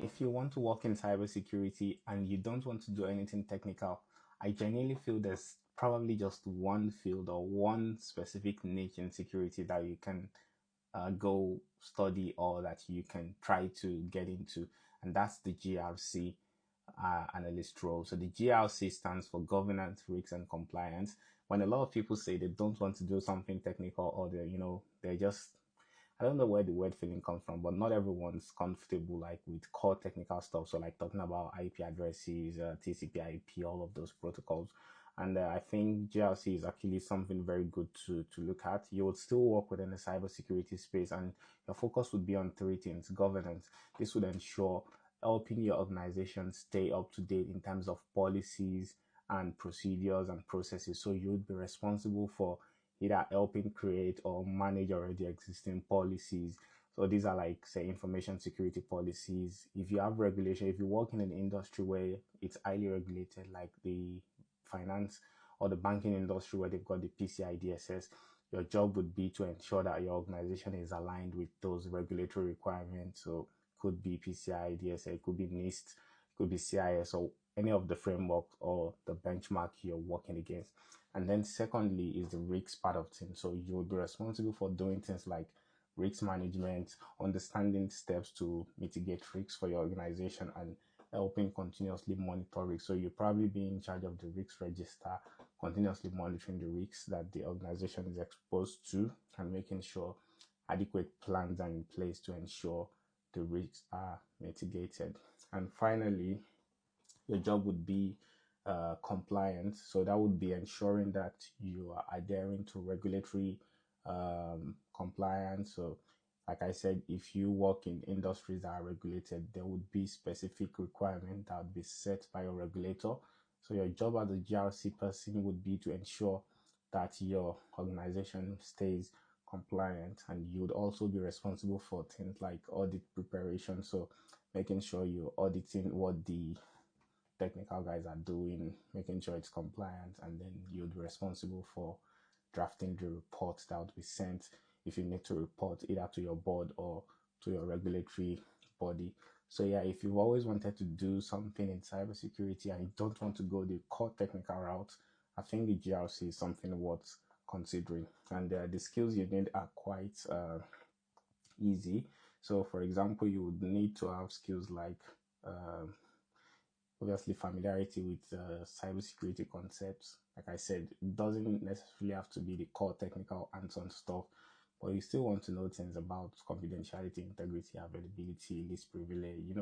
if you want to work in cybersecurity and you don't want to do anything technical, I genuinely feel there's probably just one field or one specific niche in security that you can go study or that you can try to get into, and that's the GRC analyst role. So the GRC stands for Governance, Risks, and Compliance. When a lot of people say they don't want to do something technical or they're just I don't know where the word feeling comes from, but not everyone's comfortable like with core technical stuff. So like talking about IP addresses, TCP/IP, all of those protocols. And I think GRC is actually something very good to look at. You would still work within the cybersecurity space, and your focus would be on three things: governance. This would ensure helping your organization stay up to date in terms of policies and procedures and processes. So you would be responsible for either helping create or manage already existing policies. So these are like, say, information security policies. If you have regulation, if you work in an industry where it's highly regulated, like the finance or the banking industry where they've got the PCI DSS, your job would be to ensure that your organization is aligned with those regulatory requirements. So it could be PCI DSS, it could be NIST, it could be CIS, or any of the framework or the benchmark you're working against. And then secondly is the risks part of things. So you will be responsible for doing things like risk management, understanding steps to mitigate risks for your organization, and helping continuously monitor risks. So you'll probably be in charge of the risk register, continuously monitoring the risks that the organization is exposed to and making sure adequate plans are in place to ensure the risks are mitigated. And finally, your job would be compliance. So that would be ensuring that you are adhering to regulatory compliance. So, like I said, if you work in industries that are regulated, there would be specific requirement that would be set by your regulator. So your job as a GRC person would be to ensure that your organization stays compliant, and you would also be responsible for things like audit preparation. So making sure you're auditing what the technical guys are doing, making sure it's compliant, and then you'd be responsible for drafting the report that would be sent if you need to report either to your board or to your regulatory body. So yeah, if you've always wanted to do something in cybersecurity and you don't want to go the core technical route, I think the GRC is something worth considering. And the skills you need are quite easy. So for example, you would need to have skills like obviously familiarity with cybersecurity concepts. Like I said, it doesn't necessarily have to be the core technical hands-on stuff, but you still want to know things about confidentiality, integrity, availability, least privilege,